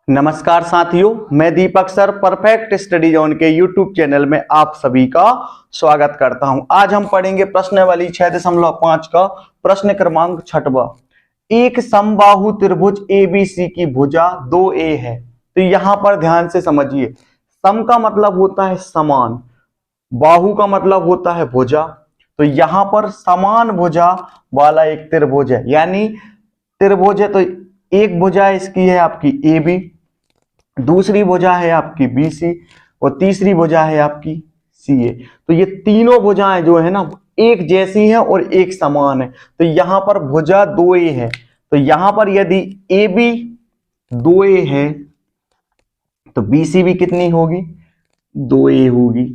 नमस्कार साथियों, मैं दीपक सर परफेक्ट स्टडी जोन के यूट्यूब चैनल में आप सभी का स्वागत करता हूं। आज हम पढ़ेंगे प्रश्नावली 6.5 का प्रश्न क्रमांक 6वां। एक समबाहु त्रिभुज एबीसी की भुजा 2a है। तो यहां पर ध्यान से समझिए, सम का मतलब होता है समान, बाहु का मतलब होता है भुजा। तो यहां पर समान भुजा वाला एक त्रिभुज है, यानी त्रिभुज है तो एक भुजा इसकी है आपकी ए बी, दूसरी भुजा है आपकी बी सी और तीसरी भुजा है आपकी सी ए। तो ये तीनों भुजाएं जो है ना एक जैसी हैं और एक समान है। तो यहां पर भुजा 2a है, तो यहां पर यदि ए बी 2a है तो बी सी भी कितनी होगी, 2a होगी।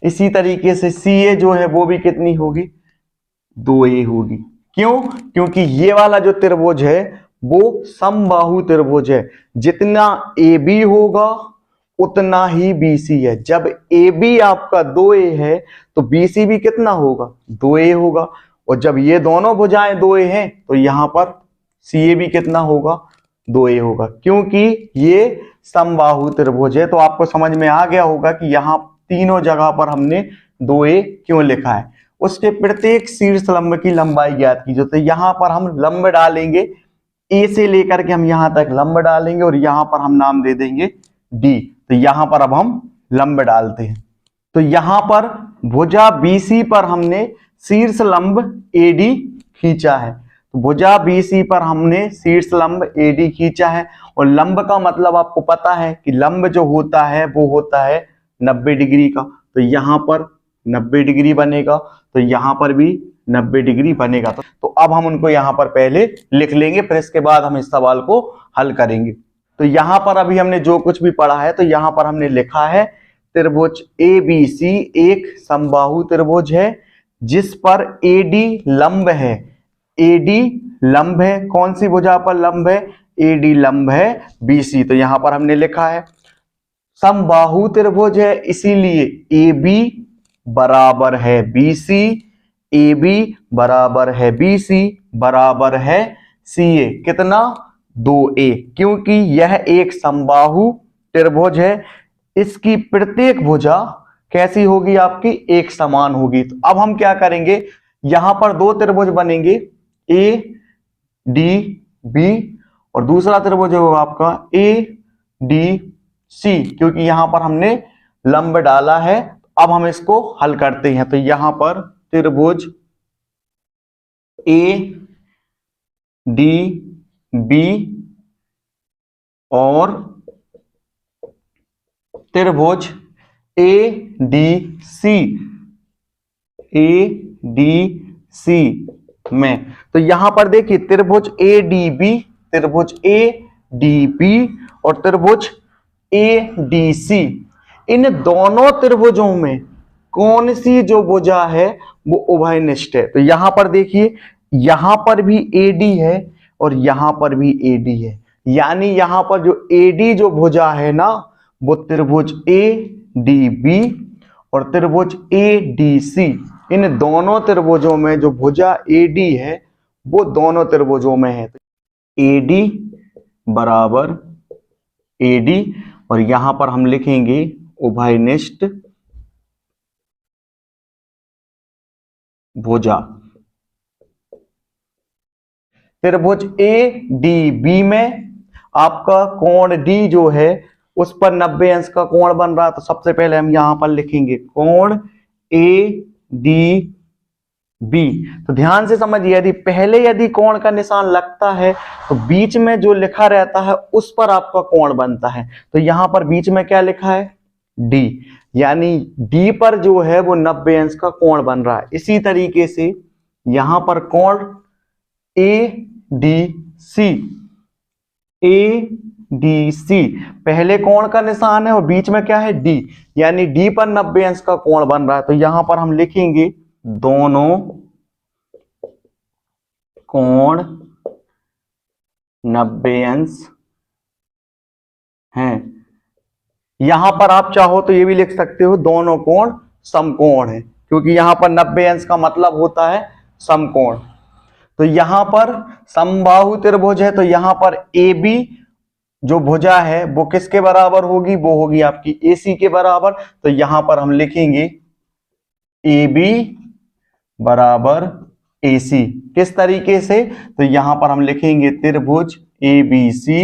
इसी तरीके से सी ए जो है वो भी कितनी होगी, 2a होगी। क्यों? क्योंकि ये वाला जो त्रिभुज है वो समबाहु त्रिभुज है। जितना ए बी होगा उतना ही बी सी है। जब ए बी आपका 2a है तो बी सी भी कितना होगा, 2a होगा। और जब ये दोनों भुजाएं 2a हैं तो यहां पर सी ए भी कितना होगा, 2a होगा। क्योंकि ये समबाहु त्रिभुज है। तो आपको समझ में आ गया होगा कि यहां तीनों जगह पर हमने 2a क्यों लिखा है। उसके प्रत्येक शीर्ष लंब की लंबाई ज्ञात कीजिए। तो यहां पर हम लंब डालेंगे, ए से लेकर के हम यहां तक लंब डालेंगे और यहां पर हम नाम दे देंगे डी। तो यहां पर अब हम लंब डालते हैं। तो यहां पर भुजा बीसी पर हमने शीर्ष लंब एडी खींचा है। तो भुजा बीसी पर हमने शीर्ष लंब एडी खींचा है। और लंब का मतलब आपको पता है कि लंब जो होता है वो होता है 90 डिग्री का। तो यहां पर 90 डिग्री बनेगा, तो यहां पर भी 90 डिग्री बनेगा। तो अब हम उनको यहां पर पहले लिख लेंगे, फिर इसके बाद हम इस सवाल को हल करेंगे। तो यहां पर अभी हमने जो कुछ भी पढ़ा है तो यहां पर हमने लिखा है त्रिभुज ए बी सी एक समबाहु त्रिभुज है जिस पर एडी लंब है। एडी लंब है, कौन सी भुजा पर लंब है, एडी लंब है बीसी। तो यहां पर हमने लिखा है समबाहु त्रिभुज है, इसीलिए ए बी बराबर है बी सी, ए बी बराबर है बी सी बराबर है सी ए। कितना, 2a। क्योंकि यह एक समबाहु त्रिभुज है, इसकी प्रत्येक भुजा कैसी होगी, आपकी एक समान होगी। तो अब हम क्या करेंगे, यहां पर दो त्रिभुज बनेंगे, ए डी बी और दूसरा त्रिभुज होगा आपका ए डी सी। क्योंकि यहां पर हमने लंब डाला है। अब हम इसको हल करते हैं। तो यहां पर त्रिभुज ए डी बी और त्रिभुज A D C, A D C में, तो यहां पर देखिए त्रिभुज ए डी बी, त्रिभुज ए डी बी और त्रिभुज ए डी सी, इन दोनों त्रिभुजों में कौन सी जो भुजा है वो उभयनिष्ठ है। तो यहां पर देखिए, यहां पर भी एडी है और यहां पर भी एडी है, यानी यहां पर जो एडी जो भुजा है ना वो त्रिभुज ए डी बी और त्रिभुज ए डी सी, इन दोनों त्रिभुजों में जो भुजा एडी है वो दोनों त्रिभुजों में है। एडी बराबर एडी और यहां पर हम लिखेंगे उभयनिष्ठ भुजा। त्रिभुज ए डी बी में आपका कोण डी जो है उस पर 90 अंश का कोण बन रहा है। तो सबसे पहले हम यहां पर लिखेंगे कोण ए डी बी। तो ध्यान से समझिए, यदि कोण का निशान लगता है तो बीच में जो लिखा रहता है उस पर आपका कोण बनता है। तो यहां पर बीच में क्या लिखा है, डी, यानी डी पर जो है वो 90 अंश का कोण बन रहा है। इसी तरीके से यहां पर कोण A D C, A D C पहले कोण का निशान है और बीच में क्या है, डी, यानी डी पर 90 अंश का कोण बन रहा है। तो यहां पर हम लिखेंगे दोनों कोण 90 अंश हैं। यहां पर आप चाहो तो ये भी लिख सकते हो दोनों कोण समकोण है, क्योंकि यहां पर 90 अंश का मतलब होता है समकोण। तो यहां पर समबाहु त्रिभुज है तो यहां पर ए बी जो भुजा है वो किसके बराबर होगी, वो होगी आपकी AC के बराबर। तो यहां पर हम लिखेंगे AB बराबर AC। किस तरीके से, तो यहां पर हम लिखेंगे त्रिभुज ABC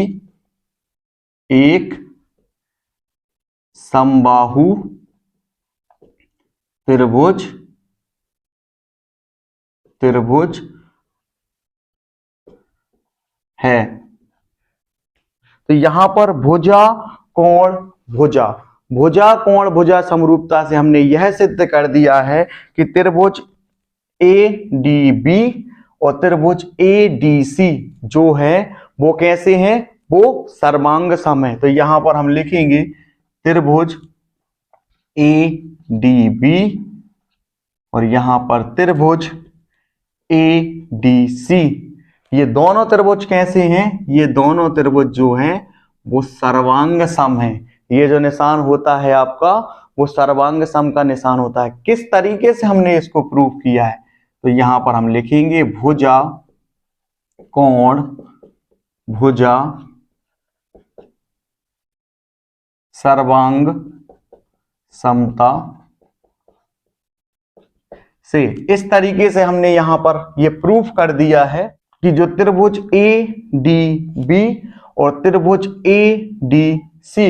एक समबाहु त्रिभुज है। तो यहां पर भुजा कोण भुजा समरूपता से हमने यह सिद्ध कर दिया है कि त्रिभुज ADB और त्रिभुज ADC जो है वो कैसे हैं, वो सर्वांग सम है। तो यहां पर हम लिखेंगे त्रिभुज ADB और यहां पर त्रिभुज ADC, ये दोनों त्रिभुज कैसे हैं, ये दोनों त्रिभुज जो हैं वो सर्वांग सम है। ये जो निशान होता है आपका वो सर्वांग सम का निशान होता है। किस तरीके से हमने इसको प्रूफ किया है, तो यहां पर हम लिखेंगे भुजा कोण भुजा सर्वांग समता से। इस तरीके से हमने यहां पर ये प्रूफ कर दिया है कि जो त्रिभुज ADB और त्रिभुज ADC,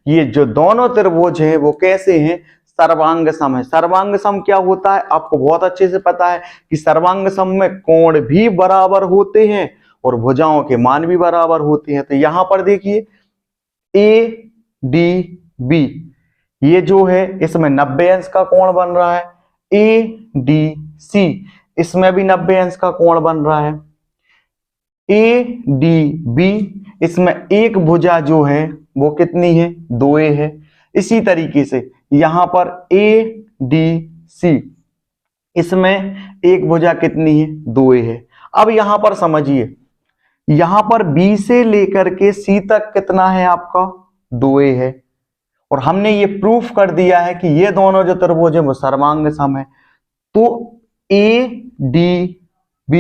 ये जो दोनों त्रिभुज हैं वो कैसे हैं, सर्वांग सम है। सर्वांग सम क्या होता है, आपको बहुत अच्छे से पता है कि सर्वांग सम में कोण भी बराबर होते हैं और भुजाओं के मान भी बराबर होते हैं। तो यहां पर देखिए ADB ये जो है इसमें 90 अंश का कोण बन रहा है, ADC इसमें भी 90 अंश का कोण बन रहा है। ADB इसमें एक भुजा जो है वो कितनी है, 2a है। इसी तरीके से यहां पर ADC इसमें एक भुजा कितनी है, 2a है। अब यहां पर समझिए, यहां पर B से लेकर के C तक कितना है आपका, 2a है। और हमने ये प्रूफ कर दिया है कि ये दोनों जो त्रिभुज है वो सर्वांग सम है। तो ADB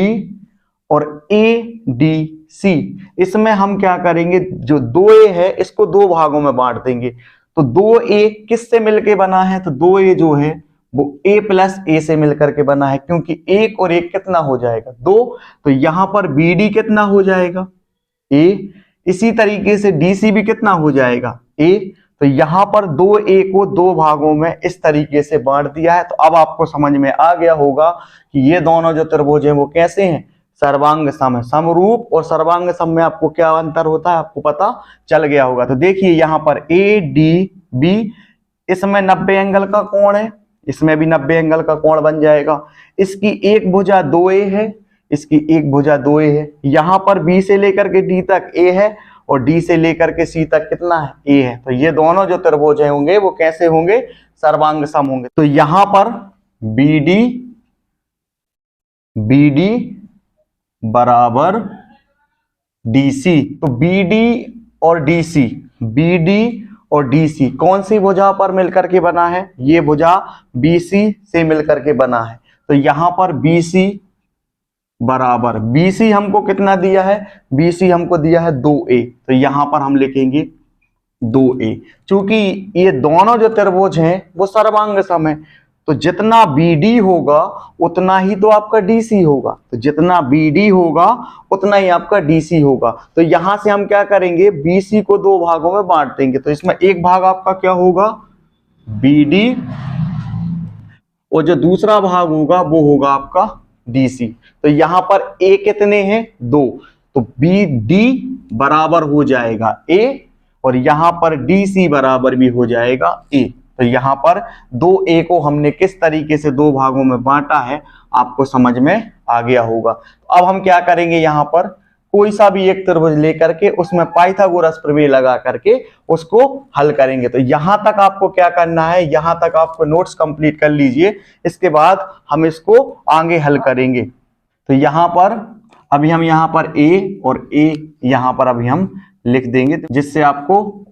और ADC इसमें हम क्या करेंगे, जो 2a है इसको दो भागों में बांट देंगे। तो 2a किससे मिलके बना है, तो 2a जो है वो a प्लस a से मिलकर के बना है, क्योंकि 1 और 1 कितना हो जाएगा, 2। तो यहां पर BD कितना हो जाएगा, a। इसी तरीके से DC भी कितना हो जाएगा, a। तो यहां पर 2a को दो भागों में इस तरीके से बांट दिया है। तो अब आपको समझ में आ गया होगा कि ये दोनों जो त्रिभुज हैं वो कैसे हैं, सर्वांग सम है। समरूप और सर्वांग सम में आपको क्या अंतर होता है, आपको पता चल गया होगा। तो देखिए यहां पर ADB इसमें 90 एंगल का कोण है, इसमें भी 90 एंगल का कोण बन जाएगा। इसकी एक भुजा 2a है, इसकी एक भुजा 2a है। यहां पर B से लेकर के D तक a है और D से लेकर के C तक कितना है, a है। तो ये दोनों जो त्रिभुज होंगे वो कैसे होंगे, सर्वांग सम होंगे। तो यहां पर BD बराबर DC, तो BD और DC कौन सी भुजा पर मिलकर के बना है, ये भुजा BC से मिलकर के बना है। तो यहां पर BC बराबर, BC हमको कितना दिया है, BC हमको दिया है 2a। तो यहां पर हम लिखेंगे 2a, क्योंकि ये दोनों जो त्रिभुज हैं वो सर्वांग सम है। तो जितना BD होगा उतना ही तो आपका DC होगा, तो जितना BD होगा उतना ही आपका DC होगा। तो यहां से हम क्या करेंगे, BC को दो भागों में बांट देंगे। तो इसमें एक भाग आपका क्या होगा, BD, और जो दूसरा भाग होगा वो होगा आपका DC। तो यहां पर A कितने हैं, 2। तो BD बराबर हो जाएगा A और यहां पर DC बराबर भी हो जाएगा A। तो यहां पर 2a को हमने किस तरीके से दो भागों में बांटा है आपको समझ में आ गया होगा। तो अब हम क्या करेंगे, यहां पर कोई सा भी एक त्रिभुज लेकर के उसमें पाइथागोरस प्रमेय लगा करके उसको हल करेंगे। तो यहां तक आपको क्या करना है, यहां तक आपको नोट्स कंप्लीट कर लीजिए, इसके बाद हम इसको आगे हल करेंगे। तो यहां पर अभी हम यहां पर a और a यहां पर अभी हम लिख देंगे, जिससे आपको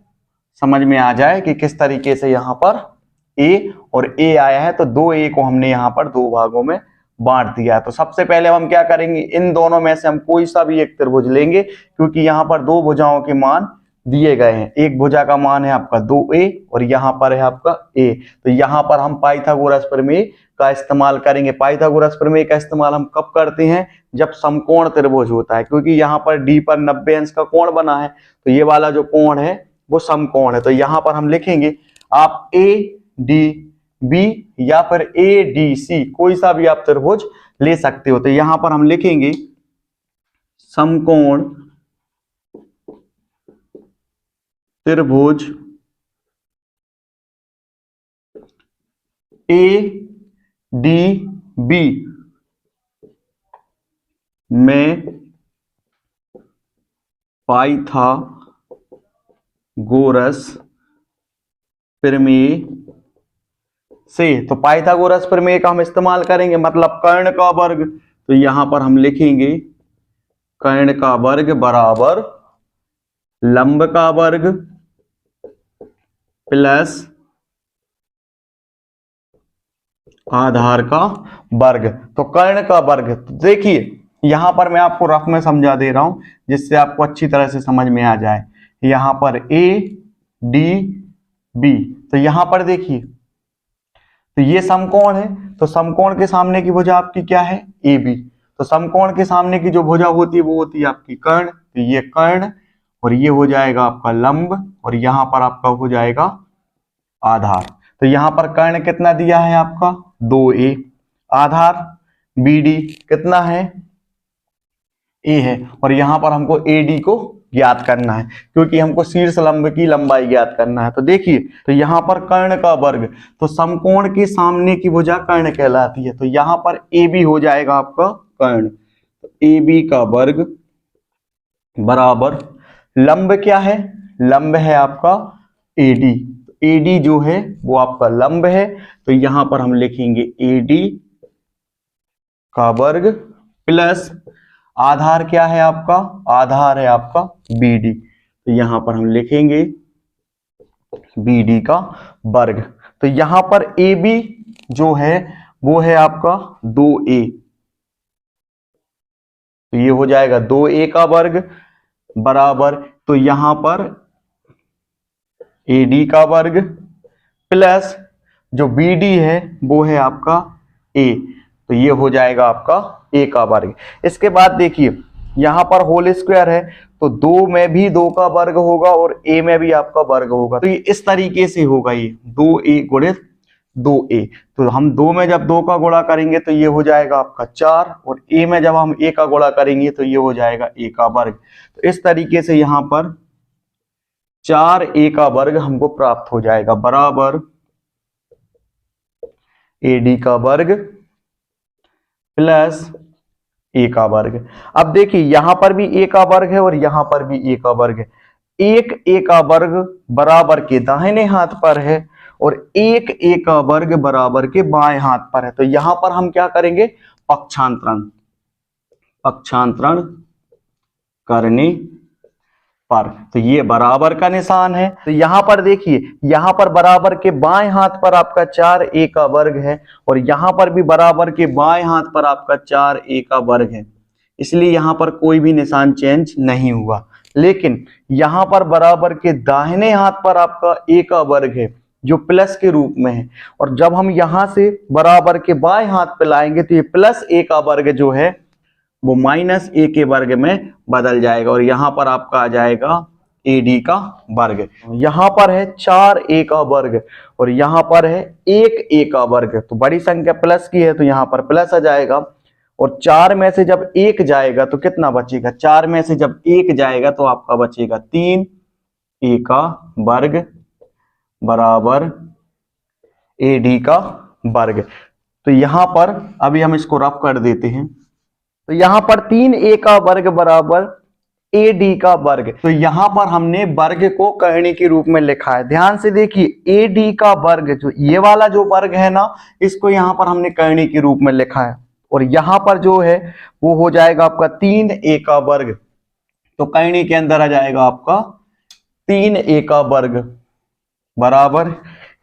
समझ में आ जाए कि किस तरीके से यहां पर a और a आया है। तो 2a को हमने यहां पर दो भागों में बांट दिया है। तो सबसे पहले हम क्या करेंगे, इन दोनों में से हम कोई सा भी एक त्रिभुज लेंगे, क्योंकि यहां पर दो भुजाओं के मान दिए गए हैं। एक भुजा का मान है आपका 2a और यहाँ पर है आपका a। तो यहाँ पर हम पाइथागोरस प्रमेय का इस्तेमाल करेंगे। पाइथागोरस प्रमेय का इस्तेमाल हम कब करते हैं? जब समकोण त्रिभुज होता है, क्योंकि यहाँ पर d पर 90 अंश का कोण बना है, तो ये वाला जो कोण है वो समकोण है। तो यहाँ पर हम लिखेंगे, आप a d b या फिर a d c कोई सा भी आप त्रिभुज ले सकते हो। तो यहाँ पर हम लिखेंगे समकोण त्रिभुज ए डी बी में पाइथागोरस प्रमेय से। तो पाइथागोरस प्रमेय का हम इस्तेमाल करेंगे, मतलब कर्ण का वर्ग। तो यहां पर हम लिखेंगे कर्ण का वर्ग बराबर लंब का वर्ग प्लस आधार का वर्ग। तो कर्ण का वर्ग, तो देखिए यहां पर मैं आपको रफ में समझा दे रहा हूं जिससे आपको अच्छी तरह से समझ में आ जाए। यहां पर ए डी बी, तो यहां पर देखिए, तो ये समकोण है, तो समकोण के सामने की भुजा आपकी क्या है? A B. तो समकोण के सामने की जो भुजा होती है वो होती है आपकी कर्ण। तो ये कर्ण और ये हो जाएगा आपका लंब और यहां पर आपका हो जाएगा आधार। तो यहां पर कर्ण कितना दिया है आपका? 2a। आधार BD कितना है? a है। और यहां पर हमको AD को ज्ञात करना है, क्योंकि हमको शीर्ष लंब की लंबाई ज्ञात करना है। तो देखिए, तो यहां पर कर्ण का वर्ग, तो समकोण के सामने की भुजा कर्ण कहलाती है। तो यहां पर AB हो जाएगा आपका कर्ण। तो AB का वर्ग बराबर लंब क्या है? लंब है आपका AD। AD जो है वो आपका लंब है। तो यहां पर हम लिखेंगे AD का वर्ग प्लस आधार क्या है आपका? आधार है आपका BD। तो यहां पर हम लिखेंगे BD का वर्ग। तो यहां पर AB जो है वो है आपका 2a। तो ये हो जाएगा 2a का वर्ग बराबर, तो यहां पर AD का वर्ग प्लस जो BD है वो है आपका A। तो ये हो जाएगा आपका A का वर्ग। इसके बाद देखिए यहां पर होल स्क्वायर है, तो 2 में भी 2 का वर्ग होगा और A में भी आपका वर्ग होगा। तो ये इस तरीके से होगा, ये 2a गुणित 2a। तो हम 2 में जब 2 का गुणा करेंगे तो ये हो जाएगा आपका 4, और A में जब हम A का गुणा करेंगे तो ये हो जाएगा A का वर्ग। तो इस तरीके से यहां पर 4a का वर्ग हमको प्राप्त हो जाएगा बराबर AD का वर्ग प्लस a का वर्ग। अब देखिए यहां पर भी a का वर्ग है और यहां पर भी a का वर्ग है। एक a का वर्ग बराबर के दाहिने हाथ पर है और एक a का वर्ग बराबर के बाएं हाथ पर है। तो यहां पर हम क्या करेंगे? पक्षांतरण करने पर, तो ये बराबर का निशान है। तो यहां पर देखिए, यहां पर बराबर के बाएं हाथ पर आपका 4a का वर्ग है और यहां पर भी बराबर के बाएं हाथ पर आपका 4a का वर्ग है, इसलिए यहां पर कोई भी निशान चेंज नहीं हुआ। लेकिन यहां पर बराबर के दाहिने हाथ पर आपका a का वर्ग है जो प्लस के रूप में है, और जब हम यहां से बराबर के बाएं हाथ पे लाएंगे तो ये प्लस a का वर्ग जो है वो माइनस a के वर्ग में बदल जाएगा और यहां पर आपका आ जाएगा AD का वर्ग। यहां पर है 4a का वर्ग और यहां पर है 1a का वर्ग। तो बड़ी संख्या प्लस की है तो यहां पर प्लस आ जाएगा, और 4 में से जब 1 जाएगा तो कितना बचेगा? 4 में से जब 1 जाएगा तो आपका बचेगा 3a का वर्ग बराबर AD का वर्ग। तो यहां पर अभी हम इसको रफ कर देते हैं। तो यहां पर 3a का वर्ग बराबर AD का वर्ग। तो यहां पर हमने वर्ग को कहने के रूप में लिखा है। ध्यान से देखिए AD का वर्ग, जो ये वाला जो वर्ग है ना, इसको यहां पर हमने कहने के रूप में लिखा है, और यहां पर जो है वो हो जाएगा आपका 3a का वर्ग। तो कहने के अंदर आ जाएगा आपका 3a का वर्ग बराबर,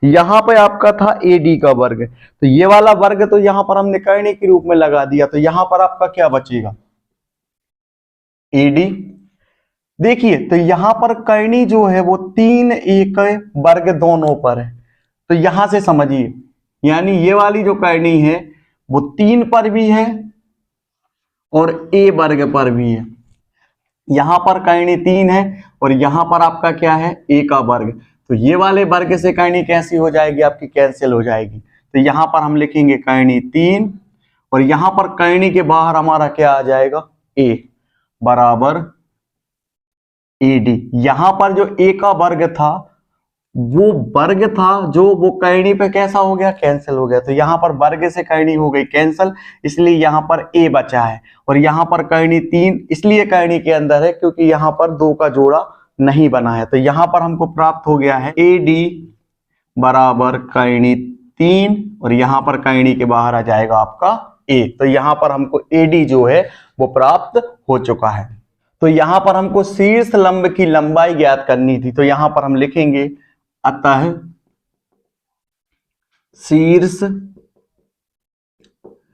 यहां पे आपका था AD का वर्ग। तो ये वाला वर्ग तो यहां पर हमने करने के रूप में लगा दिया, तो यहां पर आपका क्या बचेगा? AD देखिए तो यहां पर कर्णी जो है वो 3a के वर्ग दोनों पर है, तो यहां से समझिए, यानी ये वाली जो कर्णी है वो 3 पर भी है और a वर्ग पर भी है। यहां पर कर्णी 3 है और यहां पर आपका क्या है, a का वर्ग, तो ये वाले वर्ग से कर्णी कैसी हो जाएगी, आपकी कैंसिल हो जाएगी। तो यहां पर हम लिखेंगे कर्णी 3 और यहां पर कर्णी के बाहर हमारा क्या आ जाएगा, a बराबर AD। यहां पर जो a का वर्ग था वो वर्ग था जो वो कर्णी पे कैसा हो गया, कैंसिल हो गया, तो यहां पर वर्ग से कर्णी हो गई कैंसिल, इसलिए यहां पर a बचा है। और यहां पर कर्णी 3 इसलिए कर्णी के अंदर है क्योंकि यहां पर 2 का जोड़ा नहीं बना है, तो यहां पर हमको प्राप्त हो गया है AD बराबर कर्णी 3 और यहां पर कर्णी के बाहर आ जाएगा आपका a, तो यहां पर हमको AD जो है वो प्राप्त हो चुका है। तो यहां पर हमको शीर्ष लंब की लंबाई ज्ञात करनी थी, तो यहां पर हम लिखेंगे अतः शीर्ष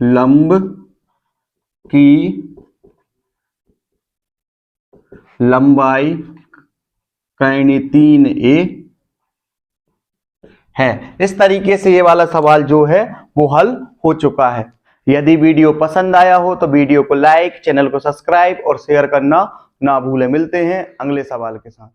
लंब की लंबाई कर्णी 3a है। इस तरीके से ये वाला सवाल जो है वो हल हो चुका है। यदि वीडियो पसंद आया हो तो वीडियो को लाइक, चैनल को सब्सक्राइब और शेयर करना ना भूलें। मिलते हैं अगले सवाल के साथ।